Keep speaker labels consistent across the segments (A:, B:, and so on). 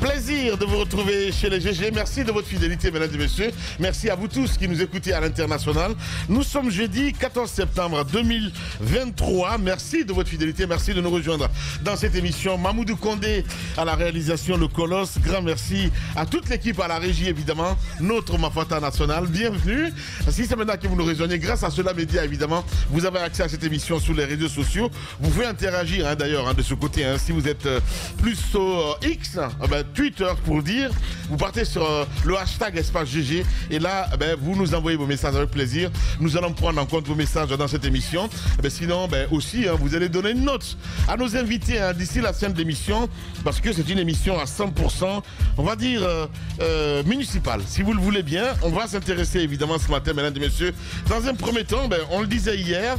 A: Plaisir de vous retrouver chez les GG. Merci de votre fidélité, mesdames et messieurs. Merci à vous tous qui nous écoutez à l'international. Nous sommes jeudi 14 septembre 2023. Merci de votre fidélité. Merci de nous rejoindre dans cette émission. Mamoudou Condé à la réalisation, le Colosse. Grand merci à toute l'équipe à la régie, évidemment. Notre Mafata National. Bienvenue. Si c'est maintenant que vous nous rejoignez, grâce à Cela Média, évidemment, vous avez accès à cette émission sur les réseaux sociaux. Vous pouvez interagir d'ailleurs de ce côté. Si vous êtes plus au X, Twitter pour dire, vous partez sur le hashtag espace GG et là vous nous envoyez vos messages avec plaisir. Nous allons prendre en compte vos messages dans cette émission. Sinon aussi vous allez donner une note à nos invités d'ici la fin de l'émission, parce que c'est une émission à 100%, on va dire municipale. Si vous le voulez bien, on va s'intéresser évidemment ce matin, mesdames et messieurs. Dans un premier temps, on le disait hier,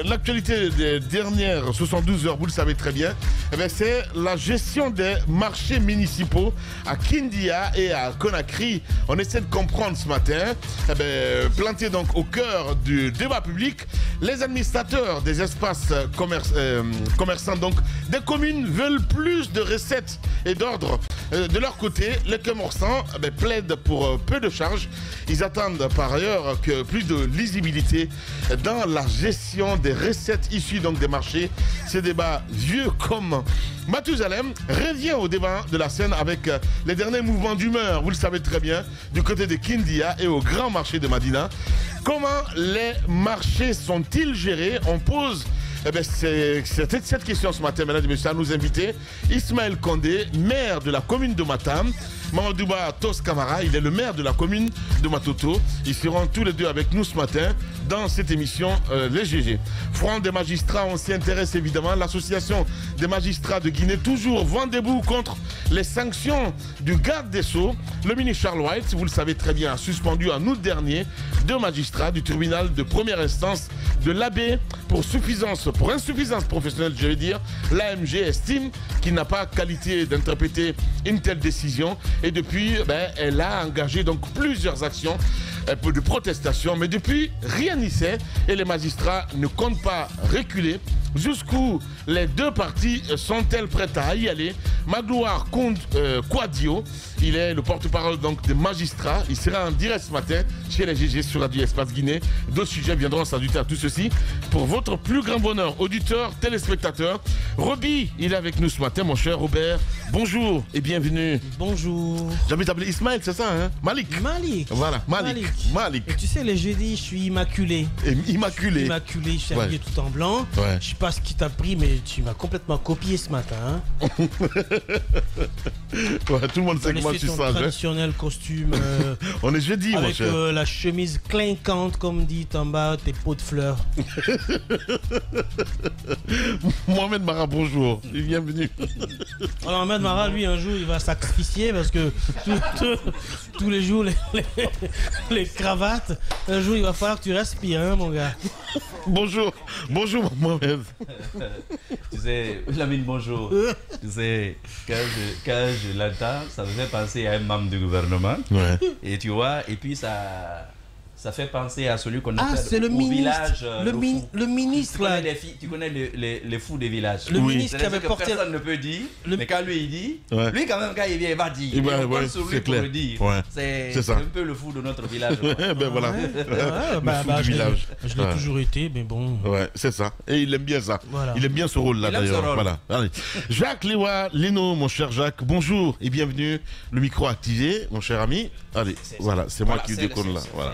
A: l'actualité des dernières 72 heures, vous le savez très bien, c'est la gestion des marchés municipaux à Kindia et à Conakry. On essaie de comprendre ce matin, planté donc au cœur du débat public, les administrateurs des espaces commerçants donc des communes veulent plus de recettes et d'ordre. De leur côté, les commerçants plaident pour peu de charges. Ils attendent par ailleurs que plus de lisibilité dans la gestion des recettes issues donc des marchés. Ce débat vieux comme Mathusalem revient au devant de la scène avec les derniers mouvements d'humeur, vous le savez très bien, du côté de Kindia et au grand marché de Madina. Comment les marchés sont-ils gérés? On pose cette question ce matin, mesdames et messieurs, à nous inviter. Ismaël Condé, maire de la commune de Matam. Mamadouba Tos Kamara, il est le maire de la commune de Matoto. Ils seront tous les deux avec nous ce matin dans cette émission Les GG. Front des magistrats, on s'y intéresse évidemment. L'association des magistrats de Guinée, toujours vent debout contre les sanctions du garde des Sceaux. Le ministre Charles White, vous le savez très bien, a suspendu en août dernier 2 magistrats du tribunal de première instance de l'Abbé pour insuffisance professionnelle, je vais dire. L'AMG estime qu'il n'a pas qualité d'interpréter une telle décision. Et depuis, elle a engagé donc plusieurs actions de protestation. Mais depuis, rien n'y sait. Et les magistrats ne comptent pas reculer. Jusqu'où les deux parties sont-elles prêtes à y aller? Magloire Kouadio, il est le porte-parole donc des magistrats. Il sera en direct ce matin chez les GG sur Radio Espace Guinée. D'autres sujets viendront s'ajouter à tout ceci. Pour votre plus grand bonheur, auditeurs, téléspectateurs, Roby, il est avec nous ce matin, mon cher Robert. Bonjour et bienvenue.
B: Bonjour.
A: J'ai envie d'appeler Ismaël, c'est ça, hein? Malik.
B: Malik.
A: Voilà, Malik.
B: Et tu sais, les jeudis, je suis immaculé.
A: Immaculé.
B: Immaculé, je suis habillé tout en blanc.
A: Ouais.
B: Je sais pas ce qui t'a pris, mais tu m'as complètement copié ce matin. Hein.
A: Ouais, tout le monde sait que moi je suis sage.
B: Traditionnel costume.
A: On est jeudi, mon cher.
B: Avec la chemise clinquante, comme dit en bas, tes pots de fleurs.
A: Mohamed Mara, bonjour. Bienvenue.
B: Alors, Mohamed Mara, lui, un jour, il va sacrifier parce que tous les jours, les cravates, un jour, il va falloir que tu respires, hein, mon gars.
A: Bonjour. Bonjour, Mohamed.
C: Tu sais, Lamine, bonjour. Tu sais, quand je l'entends, ça me fait penser à un membre du gouvernement.
A: Ouais.
C: Et tu vois, et puis ça fait penser à celui qu'on appelle
B: c'est le ministre,
C: village.
B: le ministre, là.
C: Tu connais les fous des villages.
B: Le ministre qui avait porté.
C: Personne ne peut dire, mais quand lui il dit, lui quand même, quand il vient, il va dire.
A: On
C: compte sur lui pour le dire.
A: Ouais.
C: C'est un peu le fou de notre village.
A: Voilà.
B: Je l'ai toujours été, mais bon.
A: Ouais, c'est ça. Et il aime bien ça.
B: Voilà.
A: Il aime bien ce rôle-là, d'ailleurs. Voilà. Allez. Jacques Lewa Leno, mon cher Jacques, bonjour et bienvenue. Le micro activé, mon cher ami. Allez, voilà, c'est moi qui déconne là. Voilà.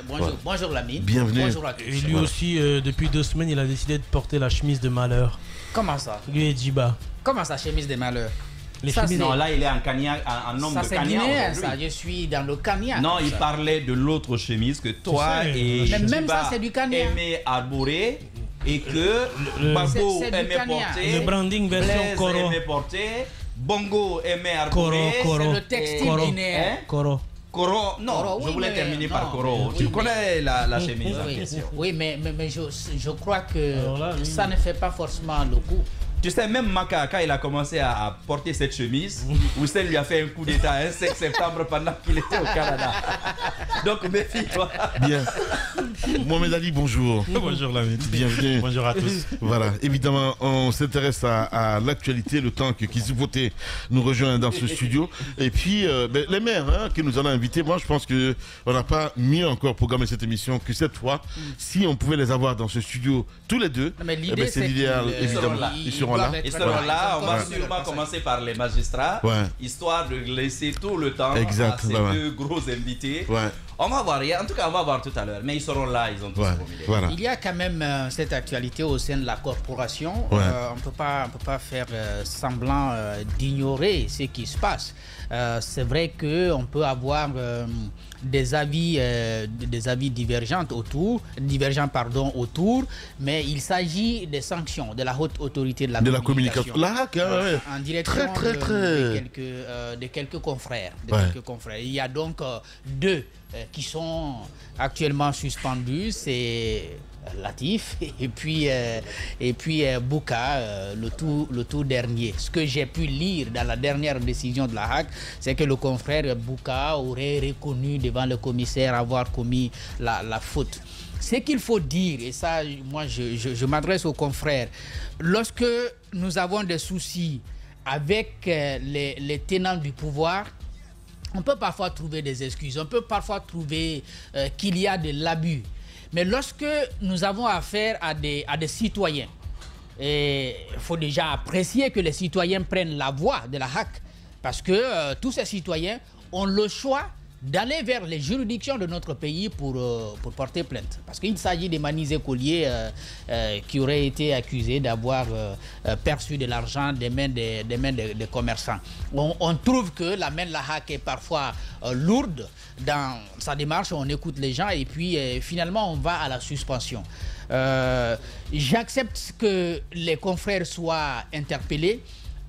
D: Bonjour, bonjour Lamine.
A: Bienvenue.
D: Bonjour à tous.
B: Et lui aussi, depuis 2 semaines, il a décidé de porter la chemise de malheur.
D: Comment ça?
B: Lui et Djiba.
D: Comment ça, chemise des malheurs?
B: Les
D: Ça,
B: chemises.
C: Non, là il est en Kenya, en homme
D: Ça
C: de
D: c'est
C: Kenya
D: guinéen,
C: aujourd'hui.
D: ça. Je suis dans le Kenya.
C: Non, il
D: ça.
C: parlait de l'autre chemise que toi
B: sais,
C: et
D: mais même
C: Djiba
D: ça, c'est du Kenya.
C: aimez arborer et que Babo
D: c'est du
C: aimait
D: Kenya.
C: porter,
B: Le branding version
C: Blaise
B: Koro.
C: aimait porter, Bongo aimait arborer.
B: Koro.
D: C'est le textile
B: Koro.
D: guinéen.
B: Coro.
C: Koro, non,
D: Koro,
C: je
D: oui,
C: voulais
D: mais
C: terminer
D: non.
C: par Koro.
D: Oui,
C: Tu
D: mais-
C: connais la chemise en
D: Oui,
C: question.
D: oui, mais je crois que
B: Alors là, lui-
D: ça ne fait pas forcément le coup.
C: Tu sais, même Maka, quand il a commencé à porter cette chemise, Hussein lui a fait un coup d'état un 5 septembre pendant qu'il était au Canada. Donc méfie-toi.
A: Bien. Mohamed Ali, bonjour.
E: Bonjour Lamine.
A: Bienvenue.
E: Bonjour à tous.
A: Voilà, évidemment, on s'intéresse à l'actualité, le temps que Kizoupoté nous rejoint dans ce studio. Et puis, les maires que nous allons inviter, moi je pense qu'on n'a pas mieux encore programmé cette émission que cette fois. Si on pouvait les avoir dans ce studio tous les deux,
D: Mais l'idée,
A: c'est l'idéal, évidemment. Ils seront là.
C: Ils seront là. On va sûrement commencer par les magistrats, histoire de laisser tout le temps à ces deux gros invités. On va voir, en tout cas on va voir tout à l'heure, mais ils seront là, ils ont tous promis.
D: Il y a quand même cette actualité au sein de la corporation. On ne peut pas faire semblant d'ignorer ce qui se passe. C'est vrai qu'on peut avoir des avis divergents autour, mais il s'agit des sanctions de la haute autorité de la communication. En direction de quelques confrères. Il y a donc deux qui sont actuellement suspendus, c'est Latif et puis Bouka, le tout dernier. Ce que j'ai pu lire dans la dernière décision de la HAC, c'est que le confrère Bouka aurait reconnu devant le commissaire avoir commis la faute. Ce qu'il faut dire, et ça, moi je m'adresse aux confrères, lorsque nous avons des soucis avec les tenants du pouvoir, on peut parfois trouver des excuses, on peut parfois trouver qu'il y a de l'abus. Mais lorsque nous avons affaire à des citoyens, il faut déjà apprécier que les citoyens prennent la voie de la HAC, parce que tous ces citoyens ont le choix d'aller vers les juridictions de notre pays pour porter plainte. Parce qu'il s'agit de Manizé Collier qui aurait été accusé d'avoir perçu de l'argent des mains des commerçants. On trouve que la main de la HAC est parfois lourde dans sa démarche, on écoute les gens et puis finalement on va à la suspension. J'accepte que les confrères soient interpellés,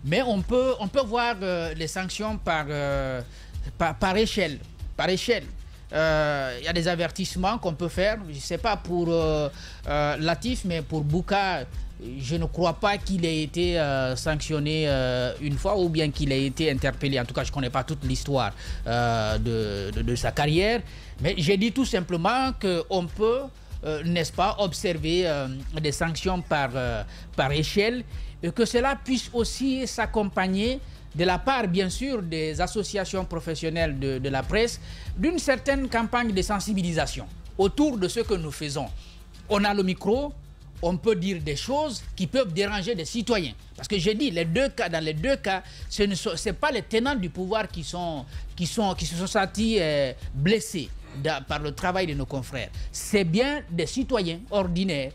D: mais on peut voir les sanctions par échelle. Il y a des avertissements qu'on peut faire. Je ne sais pas pour Latif, mais pour Bouka, je ne crois pas qu'il ait été sanctionné une fois ou bien qu'il ait été interpellé. En tout cas, je ne connais pas toute l'histoire de sa carrière. Mais j'ai dit tout simplement qu'on peut, n'est-ce pas, observer des sanctions par échelle et que cela puisse aussi s'accompagner de la part, bien sûr, des associations professionnelles de la presse, d'une certaine campagne de sensibilisation autour de ce que nous faisons. On a le micro, on peut dire des choses qui peuvent déranger des citoyens. Parce que j'ai dit, dans les deux cas, ce n'est pas les tenants du pouvoir qui se sont sentis blessés par le travail de nos confrères. C'est bien des citoyens ordinaires,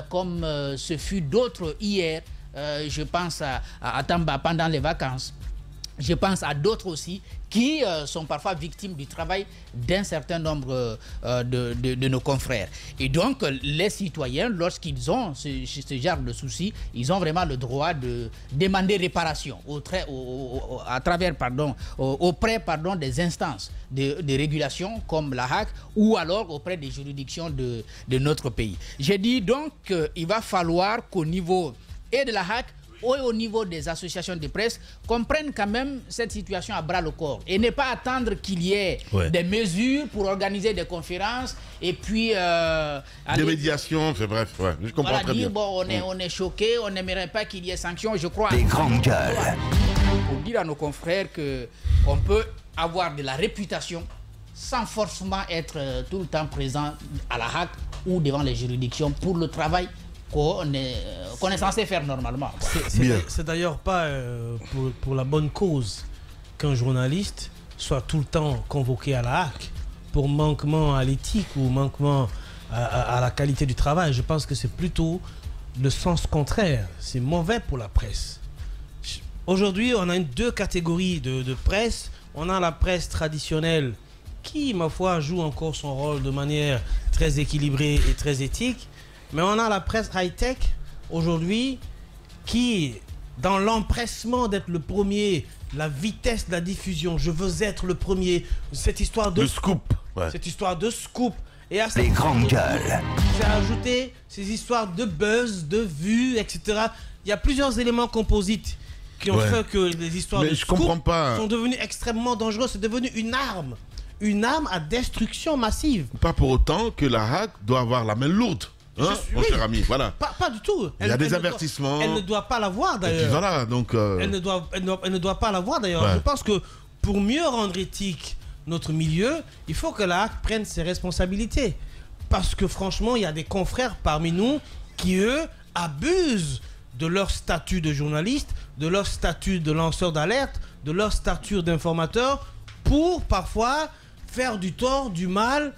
D: comme ce fut d'autres hier. Je pense à Tamba pendant les vacances. Je pense à d'autres aussi qui sont parfois victimes du travail d'un certain nombre de nos confrères. Et donc, les citoyens, lorsqu'ils ont ce genre de soucis, ils ont vraiment le droit de demander réparation auprès des instances de régulation comme la HAC ou alors auprès des juridictions de notre pays. J'ai dit donc qu'il va falloir qu'au niveau et de la HAC ou au niveau des associations de presse, comprennent quand même cette situation à bras le corps et ne pas attendre qu'il y ait des mesures pour organiser des conférences et puis...
A: des médiations, c'est bref, je comprends très bien.
D: Bon, on est choqué, on n'aimerait pas qu'il y ait sanctions, je crois.
F: Des grandes gueules.
D: Pour dire à nos confrères qu'on peut avoir de la réputation sans forcément être tout le temps présent à la HAC ou devant les juridictions pour le travail qu'on est censé faire normalement.
B: C'est d'ailleurs pas pour la bonne cause qu'un journaliste soit tout le temps convoqué à la HAC pour manquement à l'éthique ou manquement à la qualité du travail. Je pense que c'est plutôt le sens contraire. C'est mauvais pour la presse. Aujourd'hui, on a deux catégories de presse. On a la presse traditionnelle qui, ma foi, joue encore son rôle de manière très équilibrée et très éthique. Mais on a la presse high-tech aujourd'hui qui, dans l'empressement d'être le premier, la vitesse de la diffusion, je veux être le premier, cette histoire de
A: scoop.
B: Cette histoire de scoop, Et à ça,
E: les grandes gueules.
B: J'ai ajouté ces histoires de buzz, de vues, etc. Il y a plusieurs éléments composites qui ont fait que les histoires de scoop sont devenues extrêmement dangereuses. C'est devenu une arme à destruction massive.
A: Pas pour autant que la hack doit avoir la main lourde. Hein, mon cher ami, voilà.
B: Pas du tout.
A: Il y a des avertissements.
B: Elle ne doit pas l'avoir d'ailleurs.
A: Voilà, donc.
B: Elle ne doit pas l'avoir d'ailleurs. Je pense que pour mieux rendre éthique notre milieu, il faut que la hack prenne ses responsabilités. Parce que franchement, il y a des confrères parmi nous qui, eux, abusent de leur statut de journaliste, de leur statut de lanceur d'alerte, de leur statut d'informateur, pour parfois faire du tort, du mal,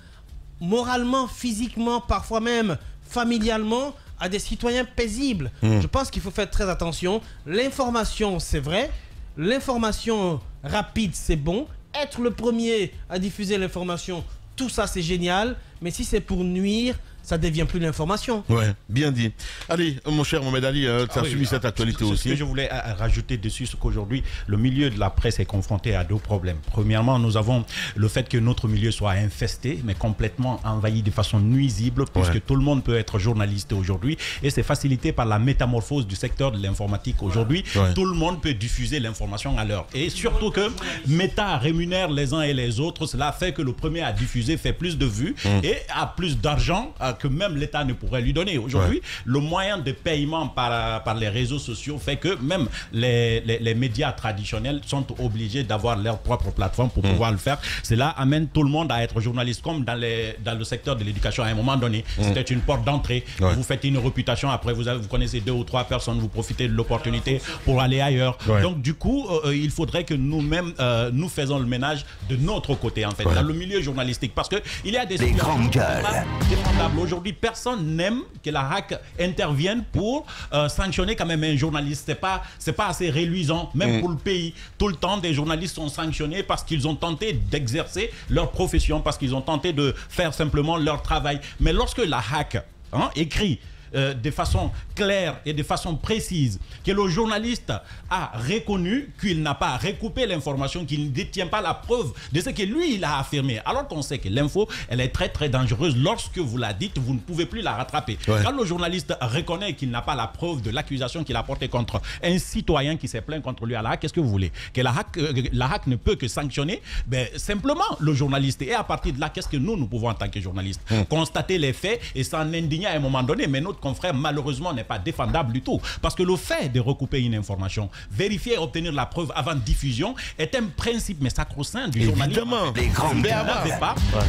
B: moralement, physiquement, parfois même familialement, à des citoyens paisibles. Je pense qu'il faut faire très attention. L'information, c'est vrai. L'information rapide, c'est bon. Être le premier à diffuser l'information, tout ça, c'est génial. Mais si c'est pour nuire, ça devient plus l'information.
A: Ouais, bien dit. Allez, mon cher Mohamed Ali, tu as suivi cette actualité aussi.
F: Ce que je voulais rajouter dessus, c'est qu'aujourd'hui, le milieu de la presse est confronté à deux problèmes. Premièrement, nous avons le fait que notre milieu soit infesté, mais complètement envahi de façon nuisible, puisque tout le monde peut être journaliste aujourd'hui. Et c'est facilité par la métamorphose du secteur de l'informatique aujourd'hui. Tout le monde peut diffuser l'information à l'heure. Et surtout que Meta rémunère les uns et les autres. Cela fait que le premier à diffuser fait plus de vues et a plus d'argent que même l'État ne pourrait lui donner. Aujourd'hui, le moyen de paiement par les réseaux sociaux fait que même les médias traditionnels sont obligés d'avoir leur propre plateforme pour pouvoir le faire. Cela amène tout le monde à être journaliste, comme dans le secteur de l'éducation. À un moment donné, c'était une porte d'entrée. Vous faites une réputation, après vous connaissez 2 ou 3 personnes, vous profitez de l'opportunité pour aller ailleurs. Donc du coup, il faudrait que nous-mêmes, nous faisons le ménage de notre côté, en fait, dans le milieu journalistique. Parce qu'il y a des situations défendables. Aujourd'hui, personne n'aime que la hack intervienne pour sanctionner quand même un journaliste. C'est pas assez réluisant, même pour le pays. Tout le temps, des journalistes sont sanctionnés parce qu'ils ont tenté d'exercer leur profession, parce qu'ils ont tenté de faire simplement leur travail. Mais lorsque la hack écrit de façon claire et de façon précise que le journaliste a reconnu qu'il n'a pas recoupé l'information, qu'il ne détient pas la preuve de ce que lui il a affirmé, alors qu'on sait que l'info elle est très très dangereuse. Lorsque vous la dites, vous ne pouvez plus la rattraper. Quand le journaliste reconnaît qu'il n'a pas la preuve de l'accusation qu'il a portée contre un citoyen qui s'est plaint contre lui à la hack, qu'est-ce que vous voulez? Que la hack ne peut que sanctionner simplement le journaliste. Et à partir de là, qu'est-ce que nous pouvons en tant que journalistes? Constater les faits et s'en indigner à un moment donné. Mais notre confrère, malheureusement, n'est pas défendable du tout. Parce que le fait de recouper une information, vérifier et obtenir la preuve avant diffusion est un principe, mais sacro-saint du journalisme.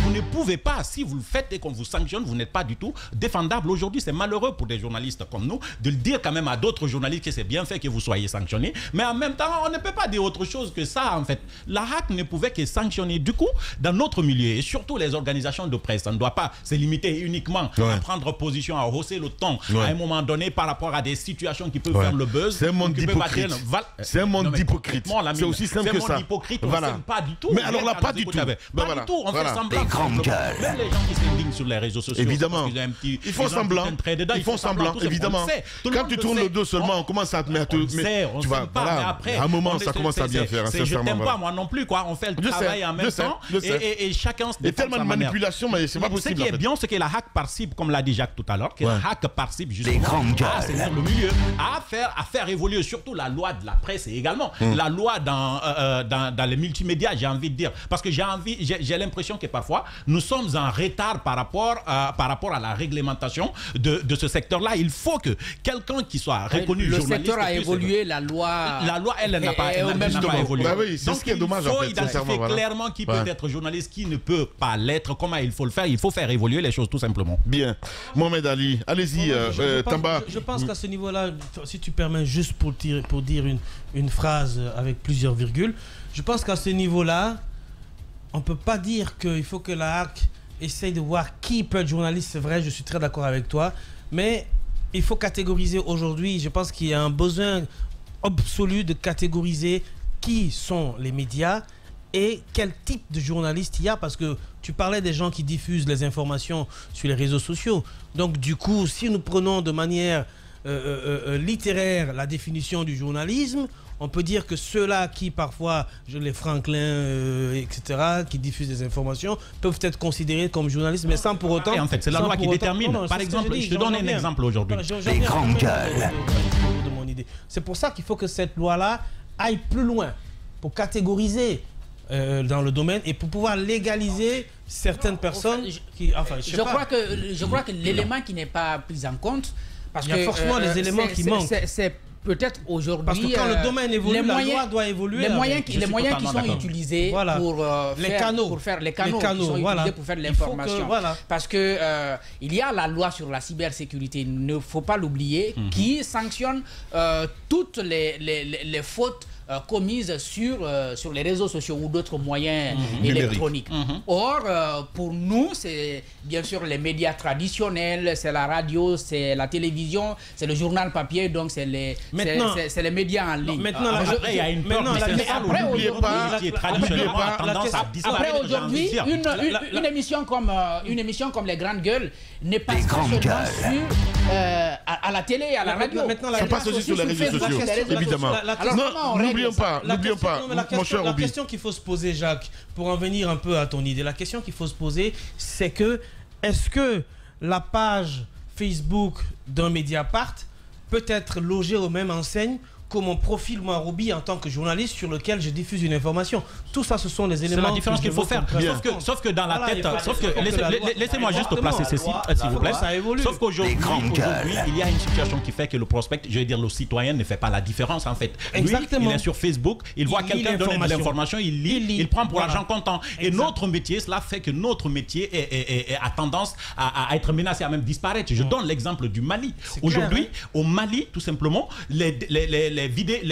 F: Vous ne pouvez pas, si vous le faites et qu'on vous sanctionne, vous n'êtes pas du tout défendable. Aujourd'hui, c'est malheureux pour des journalistes comme nous de le dire quand même à d'autres journalistes que c'est bien fait que vous soyez sanctionnés. Mais en même temps, on ne peut pas dire autre chose que ça, en fait. La hack ne pouvait que sanctionner. Du coup, dans notre milieu, et surtout les organisations de presse, on ne doit pas se limiter uniquement à prendre position, à hausser le ton à un moment donné par rapport à des situations qui peuvent faire le buzz.
A: C'est un monde d'hypocrite. C'est un monde d'hypocrite. C'est aussi simple que ça.
F: C'est un monde d'hypocrite. On pas du tout.
A: Mais alors là, pas du tout.
F: Pas du tout. On fait semblant. Même les gens qui s'indignent sur les réseaux sociaux.
A: Évidemment. Ils font semblant. Ils font semblant, évidemment. Quand tu tournes le dos seulement, on commence à te mettre.
F: Tu vas.
A: À un moment, ça commence à bien faire.
F: Je t'aime pas, moi non plus. On fait le travail en même temps. Et chacun se défend.
A: Il y a tellement de manipulation, mais c'est pas possible.
F: Ce qui est bien, c'est que la hack participe, comme l'a dit Jacques tout à l'heure, que la hack participe justement à assainir le milieu, à faire évoluer surtout la loi de la presse et également la loi dans les multimédias, j'ai envie de dire. Parce que j'ai l'impression que parfois, nous sommes en retard par rapport à la réglementation de ce secteur-là. Il faut que quelqu'un qui soit reconnu journaliste...
D: Le secteur a évolué, la loi,
F: elle n'a pas évolué.
A: Bah oui, c'est ce qui est dommage, en fait.
F: Il faut identifier clairement qui peut être journaliste, qui ne peut pas l'être, comment il faut le faire. Il faut faire évoluer les choses, tout simplement.
A: Bien. Mohamed Ali, allez-y, Tamba.
B: Je pense qu'à ce niveau-là, si tu permets juste pour dire une phrase avec plusieurs virgules, je pense qu'à ce niveau-là, on ne peut pas dire qu'il faut que la hack essaye de voir qui peut être journaliste. C'est vrai, je suis très d'accord avec toi, mais il faut catégoriser aujourd'hui. Je pense qu'il y a un besoin absolu de catégoriser qui sont les médias et quel type de journaliste il y a, parce que tu parlais des gens qui diffusent les informations sur les réseaux sociaux. Donc du coup, si nous prenons de manière littéraire la définition du journalisme, on peut dire que ceux-là qui parfois, les Franklin, etc., qui diffusent des informations, peuvent être considérés comme journalistes, mais sans pour autant...
F: Et en fait, c'est la loi qui détermine. Par exemple, je te donne un exemple aujourd'hui.
B: Des grandes gueules. De mon idée. C'est pour ça qu'il faut que cette loi-là aille plus loin, pour catégoriser dans le domaine et pour pouvoir légaliser certaines personnes qui... Enfin,
D: je crois que l'élément qui n'est pas pris en compte, parce
B: il y a forcément les éléments qui manquent.
D: C'est peut-être aujourd'hui...
B: Parce que quand le domaine évolue, la loi doit évoluer.
D: Les moyens qui sont utilisés pour faire les canaux qui sont utilisés pour faire de l'information. Parce que il y a la loi sur la cybersécurité, il ne faut pas l'oublier, qui sanctionne toutes les fautes commises sur les réseaux sociaux ou d'autres moyens électroniques. Or, pour nous, c'est bien sûr les médias traditionnels, c'est la radio, c'est la télévision, c'est le journal papier, donc c'est les médias en ligne.
F: Maintenant, après, il y a une peur,
D: après aujourd'hui, une émission comme Les Grandes Gueules n'est pas seulement sur à la télé, à la radio.
A: Maintenant, ça passe aussi sur les réseaux sociaux, évidemment. N'oublions pas, mon cher Obi.
B: La question qu'il faut se poser, Jacques, pour en venir un peu à ton idée, la question qu'il faut se poser, c'est que est-ce que la page Facebook d'un Mediapart peut être logée aux mêmes enseignes que mon profil, moi, Roby, en tant que journaliste sur lequel je diffuse une information? Tout ça, ce sont les éléments.
F: C'est la différence qu'il faut faire. Sauf que dans la tête, laissez-moi juste placer ceci, s'il vous plaît. Sauf qu'aujourd'hui, il y a une situation qui fait que le prospect, je vais dire le citoyen, ne fait pas la différence en fait.
B: Exactement.
F: Lui, il est sur Facebook, il voit quelqu'un donner de l'information, il lit, il prend pour l'argent comptant. Et notre métier, cela fait que notre métier a tendance à être menacé, à même disparaître. Je donne l'exemple du Mali. Aujourd'hui, au Mali, tout simplement, les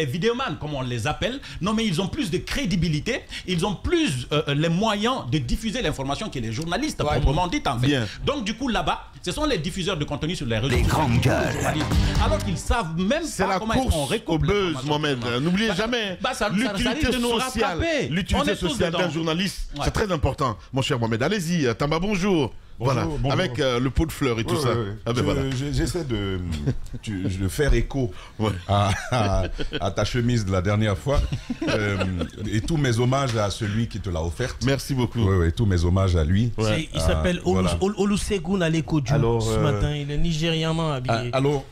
F: vidéomans, comme on les appelle, non mais ils ont plus de crédibilité, ils ont plus les moyens de diffuser l'information que les journalistes, proprement dit en fait. Bien. Donc du coup là-bas, ce sont les diffuseurs de contenu sur les réseaux sociaux. Alors qu'ils savent même pas comment on récolte
A: au buzz, Mohamed. N'oubliez jamais l'utilité sociale d'un journaliste, c'est très important, mon cher Mohamed. Allez-y, Tamba, bonjour. Voilà, bonjour. Avec le pot de fleurs et tout ça. Ah ben voilà.
E: J'essaie de faire écho à ta chemise de la dernière fois. Et tous mes hommages à celui qui te l'a offerte.
A: Merci beaucoup.
E: Oui, tous mes hommages à lui.
B: Il s'appelle Olusegun Alekoju. Ce matin, il est nigérianement habillé.
E: Alors,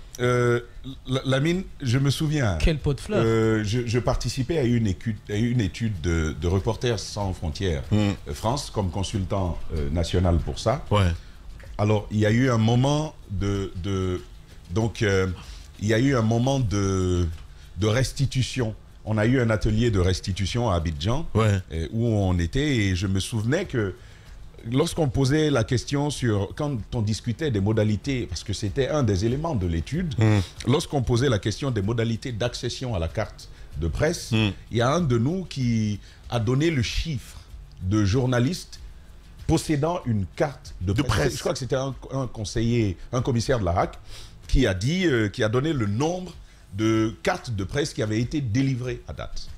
E: Lamine, je me souviens.
B: Quel pot de fleurs.
E: Je participais à une étude de Reporters sans frontières France comme consultant national pour ça.
A: Ouais.
E: Alors il y a eu un moment de restitution. On a eu un atelier de restitution à Abidjan où on était, et je me souvenais que lorsqu'on posait la question quand on discutait des modalités, parce que c'était un des éléments de l'étude, lorsqu'on posait la question des modalités d'accession à la carte de presse, il y a un de nous qui a donné le chiffre de journalistes possédant une carte de presse. Je crois que c'était un commissaire de la RAC qui a donné le nombre de cartes de presse qui avaient été délivrées à date.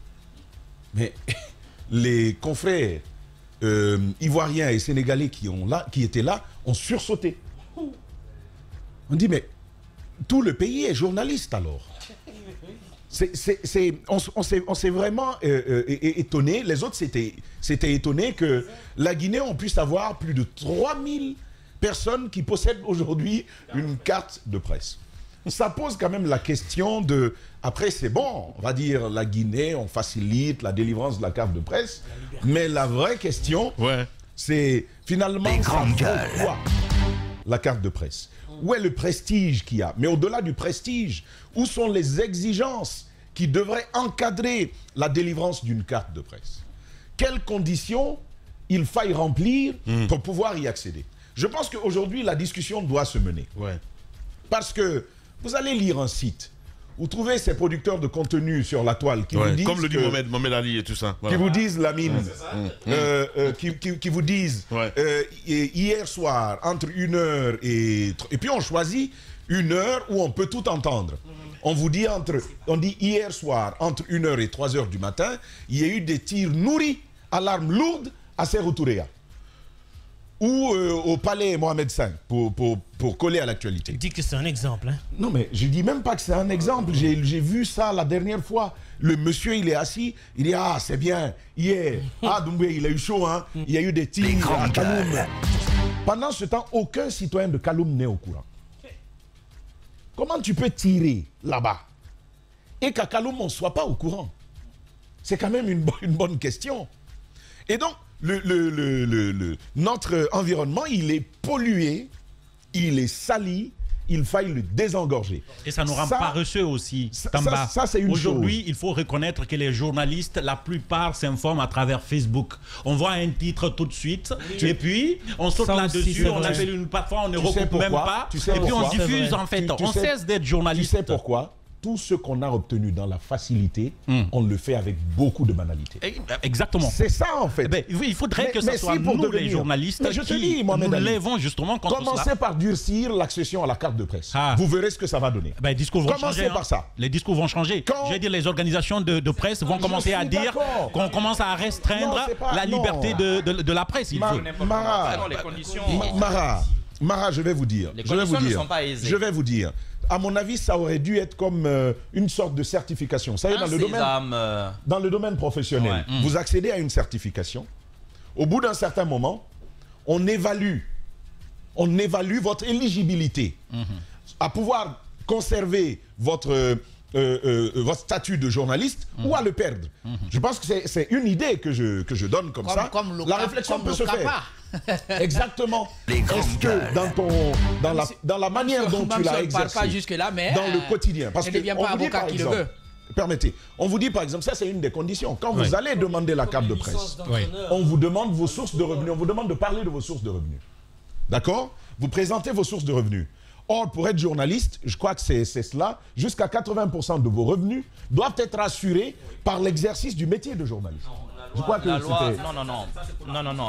E: Mais les confrères ivoiriens et sénégalais qui étaient là ont sursauté. On dit mais tout le pays est journaliste alors. On s'est vraiment étonné. Les autres s'étaient étonnés que la Guinée, on puisse avoir plus de 3000 personnes qui possèdent aujourd'hui une carte de presse. Ça pose quand même la question de... Après, c'est bon, on va dire la Guinée, on facilite la délivrance de la carte de presse. Mais la vraie question, c'est finalement, ça vaut quoi, la carte de presse? Où est le prestige qu'il y a? Mais au-delà du prestige, où sont les exigences qui devraient encadrer la délivrance d'une carte de presse? Quelles conditions il faille remplir pour pouvoir y accéder? Je pense qu'aujourd'hui, la discussion doit se mener. Parce que vous allez lire un site, vous trouvez ces producteurs de contenu sur la toile qui vous disent...
A: Comme le dit Mohamed Ali et tout ça.
E: Qui vous disent, Lamine, qui vous disent, hier soir, entre 1h et puis on choisit 1h où on peut tout entendre. On vous dit, on dit hier soir, entre 1h et 3h du matin, il y a eu des tirs nourris à l'arme lourde à Sékou Touré. ou au palais Mohamed V pour coller à l'actualité.
B: Tu dis que c'est un exemple. Hein?
E: Non, mais je dis même pas que c'est un exemple. J'ai vu ça la dernière fois. Le monsieur, il est assis, il dit, ah, c'est bien, hier, Doumbouya, il a eu chaud, hein. Il y a eu des tirs à Kaloum. Pendant ce temps, aucun citoyen de Kaloum n'est au courant. Comment tu peux tirer là-bas et qu'à Kaloum, on ne soit pas au courant? C'est quand même une bonne question. Et donc, notre environnement, il est pollué, il est sali, il faille le désengorger.
F: Et ça nous rend paresseux aussi, Tamba.
E: Ça c'est une chose.
F: Aujourd'hui, il faut reconnaître que les journalistes, la plupart s'informent à travers Facebook. On voit un titre tout de suite, et puis on saute là-dessus, on appelle une plateforme, on ne recoupe même pas, et puis on diffuse en fait. On cesse d'être journaliste.
E: Tu sais pourquoi? Tout ce qu'on a obtenu dans la facilité, on le fait avec beaucoup de banalité.
F: Exactement.
E: C'est ça en fait.
F: Il faudrait que ce soit nous les journalistes qui nous lèvons justement contre cela.
E: Commencez par durcir l'accession à la carte de presse. Vous verrez ce que ça va donner.
F: Les discours vont
E: changer.
F: Commencez par ça. Les discours vont changer. Je veux dire, les organisations de presse vont commencer à dire qu'on commence à restreindre la liberté de la presse.
E: Mara, je vais vous dire.
C: Les conditions ne sont pas aisées.
E: Je vais vous dire. À mon avis, ça aurait dû être comme une sorte de certification. Ça y est, dans le domaine professionnel, vous accédez à une certification. Au bout d'un certain moment, on évalue votre éligibilité à pouvoir conserver votre statut de journaliste ou à le perdre. Je pense que c'est une idée que je donne comme ça. La réflexion peut se faire. Exactement. Est-ce que dans la manière dont tu l'as exercé dans le quotidien, parce que on vous dit par exemple, permettez, on vous dit par exemple, ça c'est une des conditions. Quand vous allez demander la carte de presse, on vous demande vos sources de revenus, on vous demande de parler de vos sources de revenus. D'accord? Vous présentez vos sources de revenus. Or, pour être journaliste, je crois que c'est cela, jusqu'à 80% de vos revenus doivent être assurés par l'exercice du métier de journaliste. Je crois que
C: la loi, non.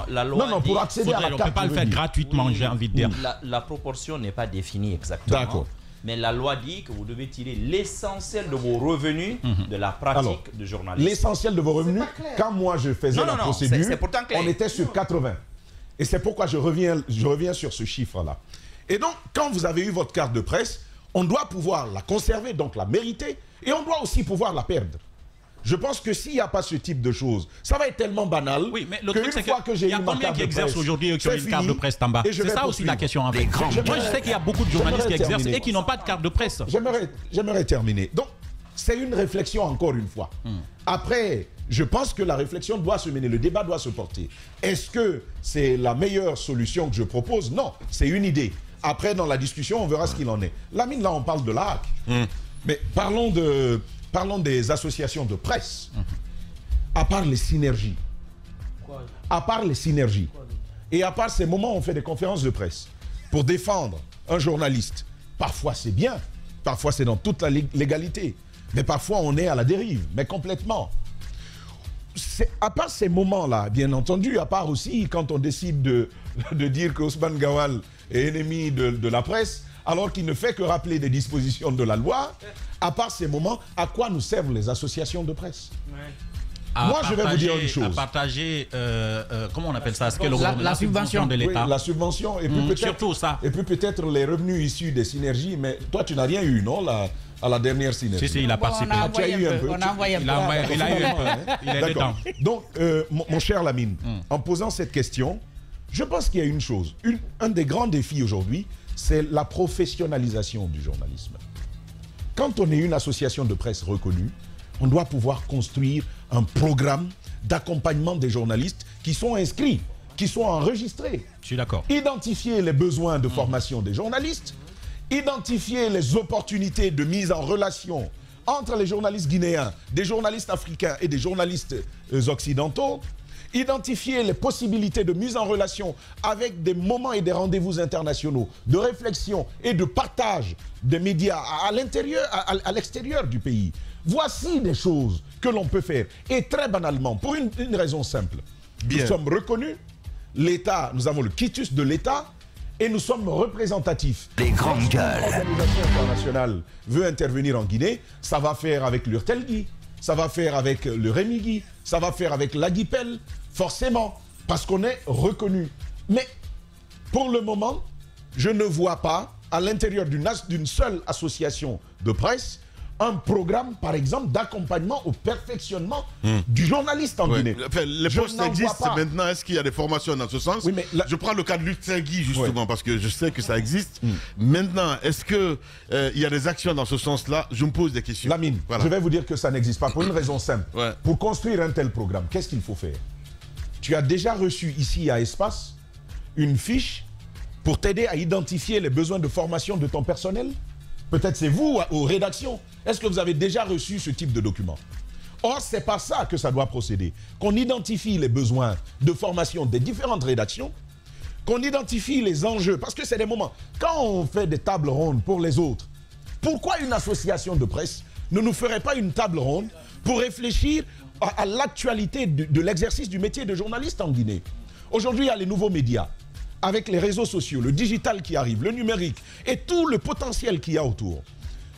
C: La loi
E: non, pour accéder à la carte,
F: on ne peut pas le faire gratuitement, j'ai envie de dire.
C: La proportion n'est pas définie exactement.
E: D'accord.
C: Mais la loi dit que vous devez tirer l'essentiel de vos revenus de la pratique de journaliste.
E: L'essentiel de vos revenus, quand moi je faisais la procédure, on était sur 80. Et c'est pourquoi je reviens sur ce chiffre-là. Et donc, quand vous avez eu votre carte de presse, on doit pouvoir la conserver, donc la mériter, et on doit aussi pouvoir la perdre. Je pense que s'il n'y a pas ce type de choses, ça va être tellement banal.
F: Oui, mais le truc, c'est qu'il y a combien qui exercent aujourd'hui qui ont une carte de presse Tamba? C'est ça aussi la question en fait. Moi, je sais qu'il y a beaucoup de journalistes qui exercent et qui n'ont pas de carte de presse.
E: J'aimerais terminer. Donc, c'est une réflexion encore une fois. Après, je pense que la réflexion doit se mener, le débat doit se porter. Est-ce que c'est la meilleure solution que je propose? Non, c'est une idée. Après, dans la discussion, on verra ce qu'il en est. Lamine, là, on parle de la HAC. Mais parlons des associations de presse. À part les synergies. Et à part ces moments où on fait des conférences de presse pour défendre un journaliste, parfois c'est bien, parfois c'est dans toute la légalité, mais parfois on est à la dérive, mais complètement. À part ces moments-là, bien entendu, à part aussi quand on décide de dire qu'Ousmane Gawal est ennemi de la presse, alors qu'il ne fait que rappeler des dispositions de la loi, à part ces moments, à quoi nous servent les associations de presse? Moi, je vais vous dire une chose.
F: À partager, comment on appelle ça?
D: La subvention
F: de l'État.
E: Oui, la subvention, et puis peut-être
F: surtout ça.
E: Et puis peut-être les revenus issus des synergies, mais toi, tu n'as rien eu, non, à la dernière synergie?
F: Si, il a participé.
E: Tu as eu un peu.
D: On a envoyé un peu.
F: Il a eu un peu. Il est dedans.
E: Donc, mon cher Lamine, en posant cette question, je pense qu'il y a une chose. Un des grands défis aujourd'hui, c'est la professionnalisation du journalisme. Quand on est une association de presse reconnue, on doit pouvoir construire un programme d'accompagnement des journalistes qui sont inscrits, qui sont enregistrés.
F: Je suis d'accord.
E: Identifier les besoins de formation des journalistes, identifier les opportunités de mise en relation entre les journalistes guinéens, des journalistes africains et des journalistes occidentaux, identifier les possibilités de mise en relation avec des moments et des rendez-vous internationaux, de réflexion et de partage des médias à l'intérieur, à l'extérieur du pays. Voici des choses que l'on peut faire. Et très banalement, pour une raison simple. Nous sommes reconnus, l'État, nous avons le quitus de l'État, et nous sommes représentatifs.
G: Les grandes gueules.
E: L'organisation internationale veut intervenir en Guinée, ça va faire avec l'Urtelgui, ça va faire avec le Rémigui, ça va faire avec l'Aguipel, forcément, parce qu'on est reconnu. Mais pour le moment, je ne vois pas, à l'intérieur d'une seule association de presse, un programme, par exemple, d'accompagnement au perfectionnement du journaliste en Guinée.
A: Enfin, les postes existent maintenant. Est-ce qu'il y a des formations dans ce sens? Oui, mais je prends le cas de Lutengui, justement, parce que je sais que ça existe. Maintenant, est-ce qu'il y a des actions dans ce sens-là? Je me pose des questions.
E: Lamine, je vais vous dire que ça n'existe pas pour une raison simple. Pour construire un tel programme, qu'est-ce qu'il faut faire? Tu as déjà reçu ici à Espace une fiche pour t'aider à identifier les besoins de formation de ton personnel? Peut-être c'est vous, aux rédactions. Est-ce que vous avez déjà reçu ce type de document? Or, c'est pas ça que ça doit procéder. Qu'on identifie les besoins de formation des différentes rédactions, qu'on identifie les enjeux, parce que c'est des moments. Quand on fait des tables rondes pour les autres, pourquoi une association de presse ne nous ferait pas une table ronde pour réfléchir à l'actualité de l'exercice du métier de journaliste en Guinée? Aujourd'hui, il y a les nouveaux médias, avec les réseaux sociaux, le digital qui arrive, le numérique et tout le potentiel qu'il y a autour.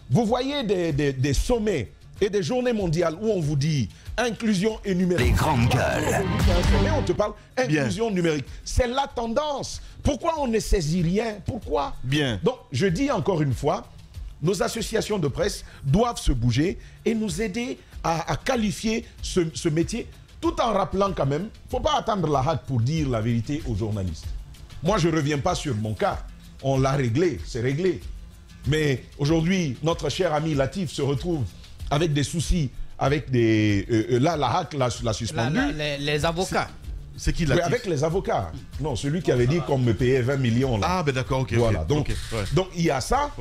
E: Vous voyez des sommets et des journées mondiales où on vous dit inclusion et numérique.
G: Les grandes gueules.
E: On te parle inclusion numérique. C'est la tendance. Pourquoi on ne saisit rien? Pourquoi?
A: Bien.
E: Donc, je dis encore une fois, nos associations de presse doivent se bouger et nous aider à qualifier ce métier, tout en rappelant quand même, il ne faut pas attendre la hack pour dire la vérité aux journalistes. Moi, je ne reviens pas sur mon cas. On l'a réglé, c'est réglé. Mais aujourd'hui, notre cher ami Latif se retrouve avec des soucis, avec des... là, la hack l'a suspendu.
D: Les avocats.
A: C'est qui Latif?
E: Oui, avec les avocats. Non, celui qui avait dit qu'on me payait 20 millions. Là.
A: Ah, ben d'accord, ok.
E: Voilà, donc il y a ça.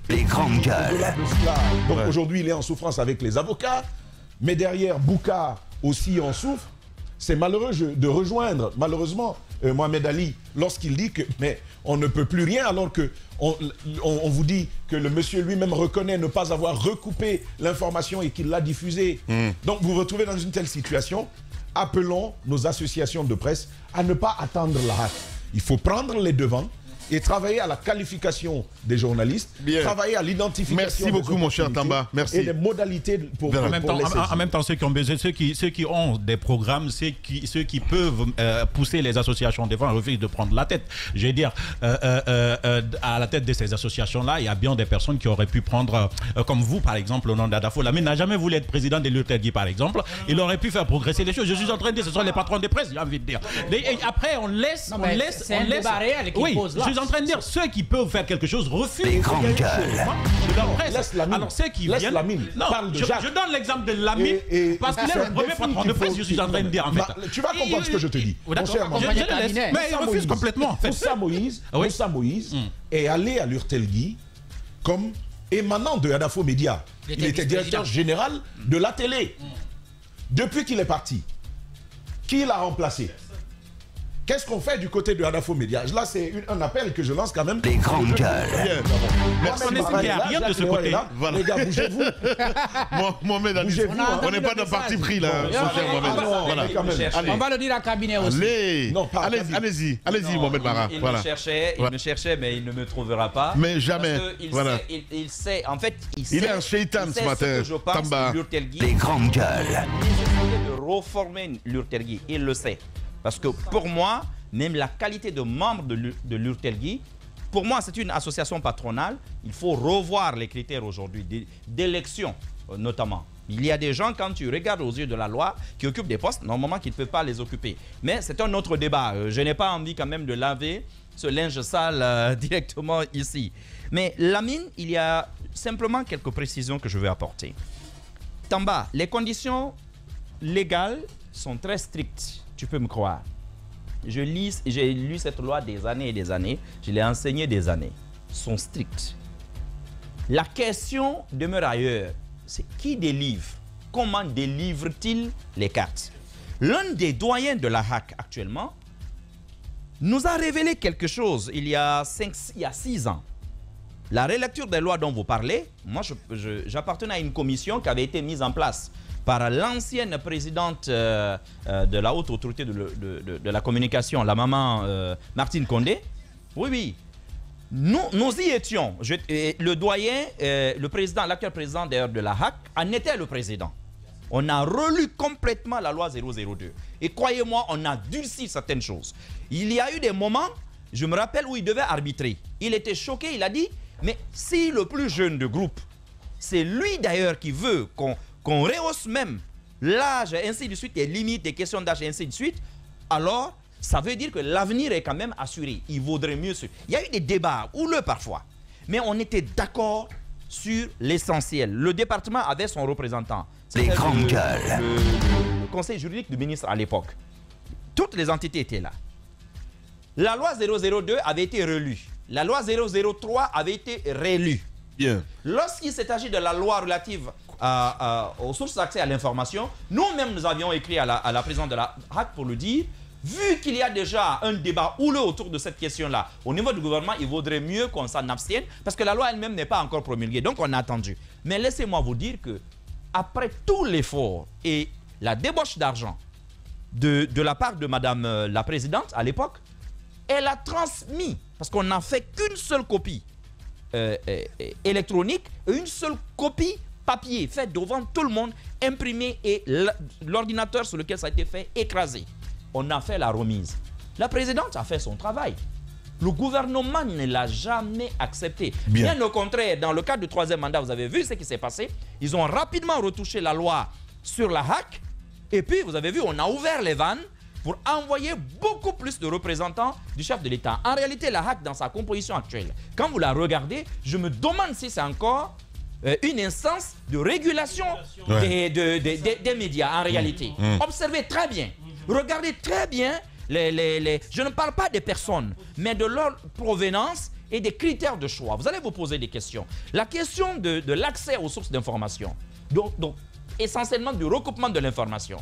G: Les grandes gueules.
E: Donc aujourd'hui, il est en souffrance avec les avocats. Mais derrière, Bouka aussi en souffre. C'est malheureux de rejoindre, malheureusement, Mohamed Ali, lorsqu'il dit que mais on ne peut plus rien, alors que on vous dit que le monsieur lui-même reconnaît ne pas avoir recoupé l'information et qu'il l'a diffusée. Donc vous vous retrouvez dans une telle situation. Appelons nos associations de presse à ne pas attendre la hâte. Il faut prendre les devants et travailler à la qualification des journalistes, travailler à l'identification.
A: Merci beaucoup, mon cher Tamba. Merci.
E: Et les modalités pour
F: en même temps, ceux qui ont besoin, ceux qui ont des programmes, ceux qui peuvent pousser les associations devant refusent de prendre la tête. Je veux dire, à la tête de ces associations-là, il y a bien des personnes qui auraient pu prendre, comme vous, par exemple, au nom d'Adafo. Lamine n'a jamais voulu être président de l'Urtelgui, par exemple. Il aurait pu faire progresser les choses. Je suis en train de dire, ce sont les patrons des presses, j'ai envie de dire. Et après, on laisse.
D: C'est un débat réel qui pose là.
F: En train de dire ceux qui peuvent faire quelque chose refusent.
G: Les grandes gueules.
F: Alors ceux qui viennent.
E: Non,
F: je donne l'exemple de Lamine parce qu'il est le premier patron de presse. Je suis en train de dire en fait.
E: Tu vas comprendre ce que je te dis.
F: Mon cher, mais il refuse complètement.
E: Moussa Moïse est allé à l'Urtelgui comme émanant de Adafo Média. Il était directeur général de la télé. Depuis qu'il est parti, qui l'a remplacé? Qu'est-ce qu'on fait du côté de Adafo Média? Là, c'est un appel que je lance quand même.
G: Les grandes gueules.
F: Merci. Il n'y a rien de ce côté.
E: Voilà. Les gars, bougez-vous.
A: Mohamed Ali, on n'est pas dans le parti pris là.
D: On va le dire à cabinet aussi.
A: Allez-y, Mohamed Bara.
C: Il me cherchait, mais il ne me trouvera pas.
A: Mais jamais.
C: Il sait, en fait,
A: il est un shaitan ce matin.
C: Tamba.
G: Les grandes gueules.
C: De reformer l'Urtelgui, il le sait. Parce que pour moi, même la qualité de membre de l'Urtelgui, pour moi, c'est une association patronale. Il faut revoir les critères aujourd'hui d'élection, notamment. Il y a des gens, quand tu regardes aux yeux de la loi, qui occupent des postes, normalement, qui ne peuvent pas les occuper. Mais c'est un autre débat. Je n'ai pas envie quand même de laver ce linge sale directement ici. Mais Lamine, il y a simplement quelques précisions que je veux apporter. Tamba, les conditions légales sont très strictes. Tu peux me croire. J'ai lu cette loi des années et des années. Je l'ai enseignée des années. Ils sont stricts. La question demeure ailleurs. C'est qui délivre? Comment délivre-t-il les cartes? L'un des doyens de la hack actuellement nous a révélé quelque chose il y a 6 ans. La relecture des lois dont vous parlez, moi j'appartenais à une commission qui avait été mise en place par l'ancienne présidente de la haute autorité de la communication, la maman Martine Condé. Oui. Nous y étions. Le doyen, l'actuel président d'ailleurs de la HAC, en était le président. On a relu complètement la loi 002. Et croyez-moi, on a durci certaines choses. Il y a eu des moments, je me rappelle où il devait arbitrer. Il était choqué, il a dit, mais si le plus jeune de groupe, c'est lui d'ailleurs qui veut qu'on rehausse même l'âge, ainsi de suite, les limites, les questions d'âge, ainsi de suite, alors ça veut dire que l'avenir est quand même assuré. Il vaudrait mieux... Il y a eu des débats houleux parfois, mais on était d'accord sur l'essentiel. Le département avait son représentant.
G: Les grandes gueules.
C: Le conseil juridique du ministre à l'époque. Toutes les entités étaient là. La loi 002 avait été relue. La loi 003 avait été réélue.
A: Bien.
C: Lorsqu'il s'est agi de la loi relative aux sources d'accès à l'information, nous-mêmes nous avions écrit à la présidente de la HAC pour lui dire, vu qu'il y a déjà un débat houleux autour de cette question-là, au niveau du gouvernement, il vaudrait mieux qu'on s'en abstienne parce que la loi elle-même n'est pas encore promulguée. Donc on a attendu. Mais laissez-moi vous dire que après tout l'effort et la débauche d'argent de la part de Madame la Présidente à l'époque, elle a transmis, parce qu'on n'a fait qu'une seule copie électronique et une seule copie papier, faite devant tout le monde, imprimée et l'ordinateur sur lequel ça a été fait, écrasé. On a fait la remise. La Présidente a fait son travail. Le gouvernement ne l'a jamais accepté. Bien au contraire, dans le cadre du 3e mandat, vous avez vu ce qui s'est passé. Ils ont rapidement retouché la loi sur la HAC. Et puis, vous avez vu, on a ouvert les vannes pour envoyer beaucoup plus de représentants du chef de l'État. En réalité, la HAC, dans sa composition actuelle, quand vous la regardez, je me demande si c'est encore une instance de régulation des médias, en réalité. Observez très bien. Regardez très bien. Je ne parle pas des personnes, mais de leur provenance et des critères de choix. Vous allez vous poser des questions. La question de l'accès aux sources d'information, donc essentiellement du recoupement de l'information.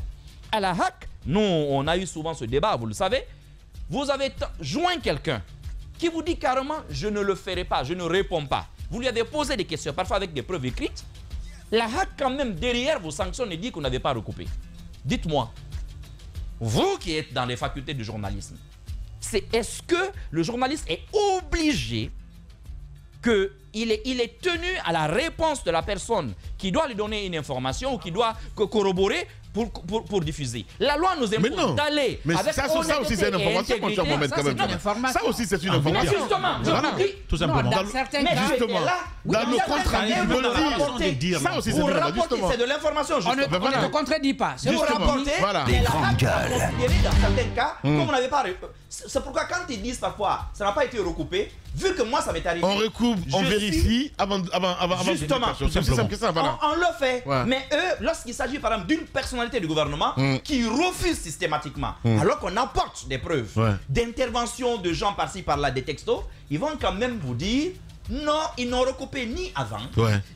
C: À la HAC, nous, on a eu souvent ce débat, vous le savez. Vous avez joint quelqu'un qui vous dit carrément « je ne le ferai pas, je ne réponds pas ». Vous lui avez posé des questions, parfois avec des preuves écrites. La HAC, quand même, derrière vous sanctionne et dit qu'on n'avait pas recoupé. Dites-moi, vous qui êtes dans les facultés du journalisme, est-ce que le journaliste est obligé qu'il est tenu à la réponse de la personne qui doit lui donner une information ou qui doit corroborer pour diffuser? La loi nous impose d'aller avec
A: ça aussi c'est une information, mon cher Mohamed, quand même. Ça aussi c'est une information.
C: Justement, je vous dis,
F: tout simplement.
D: Dans certains cas,
A: justement, dans le contrat, ça aussi c'est une information.
C: C'est de l'information,
D: on ne te contredit pas.
C: C'est vous rapportez,
G: Les grandes gueules.
C: dans certains cas, comme on n'avait pas... C'est pourquoi quand ils disent parfois, ça n'a pas été recoupé, vu que moi ça m'est arrivé...
A: On recoupe, on vérifie avant
C: justement,
A: c'est aussi simple que ça, voilà.
C: On le fait, mais eux, lorsqu'il s'agit par exemple d'une personnalité du gouvernement qui refuse systématiquement, alors qu'on apporte des preuves d'intervention de gens par-ci par-là, des textos, ils vont quand même vous dire non, ils n'ont recoupé ni avant,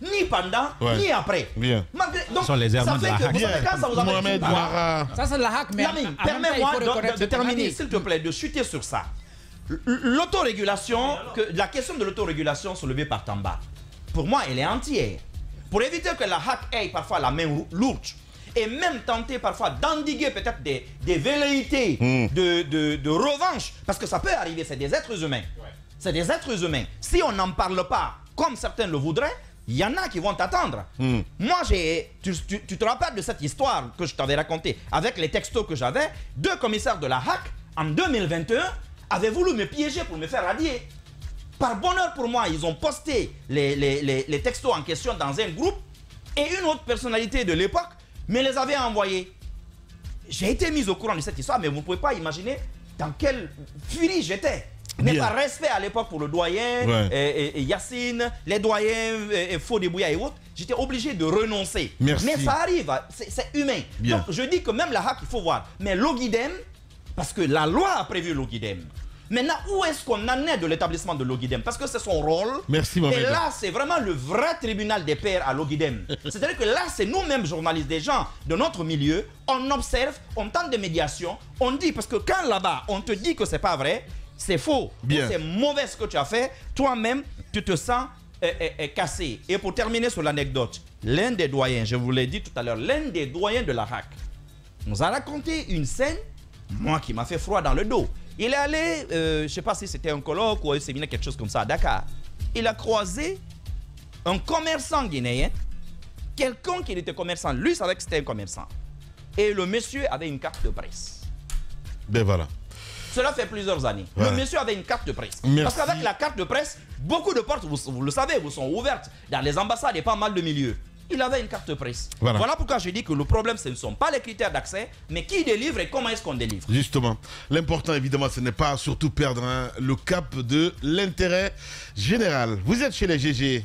C: ni pendant, ni après.
A: Bien.
C: Donc,
F: sont les errements de la HAC.
A: Mohamed Mara.
D: Ça c'est la HAC, mais
C: permets-moi de terminer, s'il te plaît, de chuter sur ça. L'autorégulation, la question de l'autorégulation soulevée par Tamba, pour moi, elle est entière. Pour éviter que la HAC ait parfois la main lourde et même tenter parfois d'endiguer peut-être des velléités de revanche, parce que ça peut arriver, c'est des êtres humains. C'est des êtres humains. Si on n'en parle pas comme certains le voudraient, il y en a qui vont t'attendre. Moi, tu te rappelles de cette histoire que je t'avais racontée avec les textos que j'avais? 2 commissaires de la HAC, en 2021, avaient voulu me piéger pour me faire radier. Par bonheur pour moi, ils ont posté les textos en question dans un groupe et une autre personnalité de l'époque me les avait envoyés. J'ai été mis au courant de cette histoire, mais vous ne pouvez pas imaginer dans quelle furie j'étais. Mais par respect à l'époque pour le doyen, et Yacine, les doyens, Fodébouya et autres, j'étais obligé de renoncer.
A: Merci.
C: Mais ça arrive, c'est humain. Donc je dis que même la HAC, il faut voir. Mais l'Ogidem, parce que la loi a prévu l'Ogidem. Maintenant, où est-ce qu'on en est de l'établissement de l'Ogidem? Parce que c'est son rôle.
A: Merci, Mohamed.
C: Et là, c'est vraiment le vrai tribunal des pairs à l'Ogidem. C'est-à-dire que là, c'est nous-mêmes, journalistes, des gens de notre milieu, on observe, on tente des médiations, on dit, parce que quand là-bas, on te dit que c'est pas vrai, c'est faux, c'est mauvais ce que tu as fait, toi-même, tu te sens cassé. Et pour terminer sur l'anecdote, l'un des doyens, je vous l'ai dit tout à l'heure, l'un des doyens de la HAC nous a raconté une scène, moi qui m'a fait froid dans le dos. Il est allé, je ne sais pas si c'était un colloque ou un séminaire, quelque chose comme ça, à Dakar. Il a croisé un commerçant guinéen, quelqu'un qui était commerçant, lui savait que c'était un commerçant. Et le monsieur avait une carte de presse.
A: Ben voilà.
C: Cela fait plusieurs années.
A: Ouais.
C: Le monsieur avait une carte de presse.
A: Merci.
C: Parce qu'avec la carte de presse, beaucoup de portes, vous le savez, vous sont ouvertes dans les ambassades et pas mal de milieux. Il avait une carte de presse.
A: Voilà.
C: Voilà pourquoi je dis que le problème, ce ne sont pas les critères d'accès, mais qui délivre et comment est-ce qu'on délivre.
A: Justement, l'important évidemment, ce n'est pas surtout perdre le cap de l'intérêt général. Vous êtes chez les GG.